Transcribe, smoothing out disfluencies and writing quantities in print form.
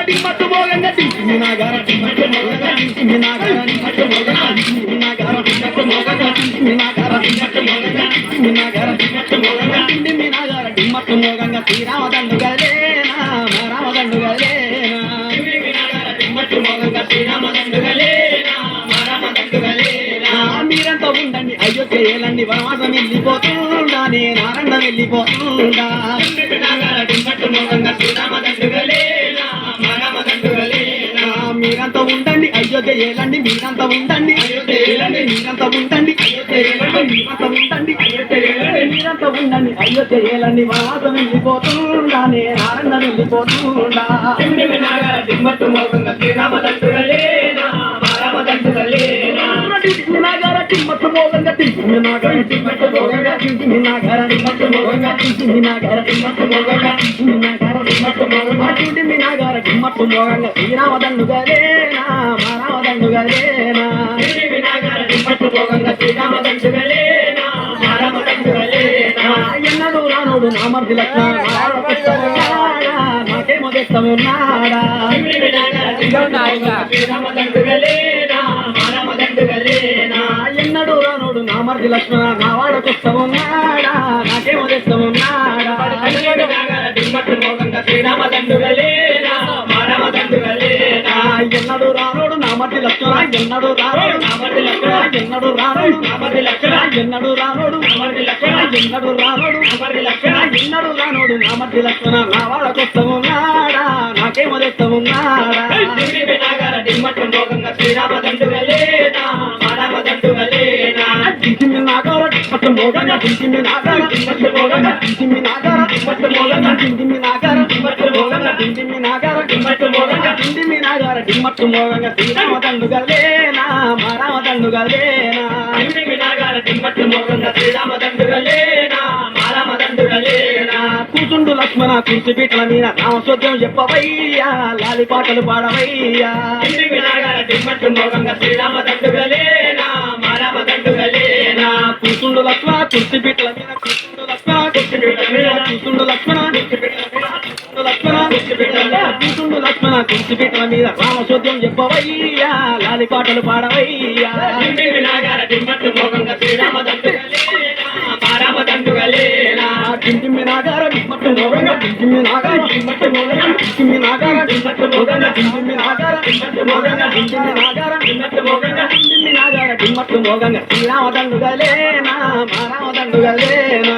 టిమ్మట్టు మోగంగా Timmy నాగార టిమ్మట్టు మోగంగా Timmy నాగార టిమ్మట్టు మోగంగా Timmy నాగార టిమ్మట్టు మోగంగా Timmy నాగార టిమ్మట్టు మోగంగా Timmy నాగార టిమ్మట్టు మోగంగా Timmy నాగార టిమ్మట్టు మోగంగా శ్రీరామదండుగలేనా రామదండుగలేనా Timmy నాగార టిమ్మట్టు మోగంగా శ్రీరామదండుగలేనా రామదండుగలేనా మీరంతా ఉండండి అయోధ్య ఏలండి వనవాసం వెళ్ళిపోతుండా నేను ఆనంద వెళ్ళిపోతుండా టిమ్మి నాగార టిమ్మట్టు మోగంగా శ్రీరామదండుగలేనా రామదండుగలేనా మీరంతా ఉండండి అయోధ్య ఏలండి మీరంతా ఉండండి అయోధ్య ఏలండి మీరంతా ఉండండి అయోధ్య ఏలండి మీరంతా ఉండండి అయోధ్య ఏలండి మీరంతా ఉండండి అయోధ్య ఏలండి వనవాసం వెళ్ళిపోతుండా నేను ఆనంద వెళ్ళిపోతుండా Timmy నాగార టిమ్మట్టు మోగంగా శ్రీరామదండుగలేనా రామదండుగలేనా Timmy నాగార టిమ్మట్టు మోగంగా Timmy నాగార టిమ్మట్టు మోగంగా Timmy నాగార టిమ్మట్టు మోగంగా Timmy నాగార టిమ్మట్టు మోగంగా Timmy నాగార టిమ్మట్టు మోగంగా Timmy నాగార టిమ్మట్టు మోగంగా శ్రీరామదండుగలేనా రామదండుగలేనా Timmy నాగార టిమ్మట్టు మోగంగా శ్రీరామదండుగలేనా రామదండుగలేనా ఎన్నడూ రానుడు నా మర్ది లక్ష్మణ నాకేమో తెస్తామున్నాడా టిమ్మి నాగార శ్రీరామదండుగలేనా రామదండుగలేనా ఎన్నడూ రానుడు నా మర్ది లక్ష్మణ నా వాడకొస్తామున్నాడా నాకేమో తెస్తామున్నాడా టిమ్మట్టు మోగంగా శ్రీరామదండుగలేనా రామదండుగలేనా ఎన్నడూ రానుడు నా మర్ది లక్ష్మణ ఎన్నడూ రానుడు నా మర్ది లక్ష్మణ ఎన్నడూ రానుడు నా మర్ది లక్ష్మణ ఎన్నడూ రానుడు నా మర్ది లక్ష్మణ ఎన్నడూ రానుడు నా మర్ది లక్ష్మణ ఎన్నడూ రానుడు నా మర్ది లక్ష్మణ నా వాడకొస్తామున్నాడా నాకేమో తెస్తామున్నాడా Timmy నాగార టిమ్మట్టు మోగంగా శ్రీరామదండుగలేనా రామదండుగలేనా Timmy నాగార టిమ్మట్టు మోగంగా Timmy నాగార టిమ్మట్టు మోగంగా Timmy నాగార టిమ్మట్టు మోగంగా Timmy నాగార టిమ్మట్టు మోగంగా Timmy నాగార టిమ్మట్టు మోగంగా Timmy నాగార టిమ్మట్టు మోగంగా శ్రీరామదండుగలేనా రామదండుగలేనా Timmy నాగార టిమ్మట్టు మోగంగా శ్రీరామదండుగలేనా రామదండుగలేనా కూచుండు లక్ష్మణ కుర్చీపీటల మీద రామసోద్యం చెప్పవయ్యా లాలి పాటలు పాడవయ్యా టిమ్మి నాగార టిమ్మట్టు మోగంగా శ్రీరామదండుగలేనా రామదండుగలేనా కూచుండు లక్ష్మణ కుర్చీపీటల మీద కూచుండు లక్ష్మణ కుర్చీపీటల మీద కూచుండు లక్ష్మణ కుర్చీపీటల మీద కూచుండు లక్ష్మణ కుర్చీపీటల మీద కూచుండు లక్ష్మణ కుర్చీపీటల మీద రామసోద్యం చెప్పవయ్యా లాలి పాటలు పాడవయ్యా Timmy నాగార టిమ్మట్టు మోగంగా శ్రీరామదండుగలేనా రామదండుగలేనా Timmy నాగార టిమ్మట్టు మోగంగా Timmy నాగార టిమ్మట్టు మోగంగా Timmy నాగార టిమ్మట్టు మోగంగా Timmy నాగార టిమ్మట్టు మోగంగా Timmy నాగార టిమ్మట్టు మోగంగా Timmy నాగార టిమ్మట్టు మోగంగా శ్రీరామదండుగలేనా రామదండుగలేనా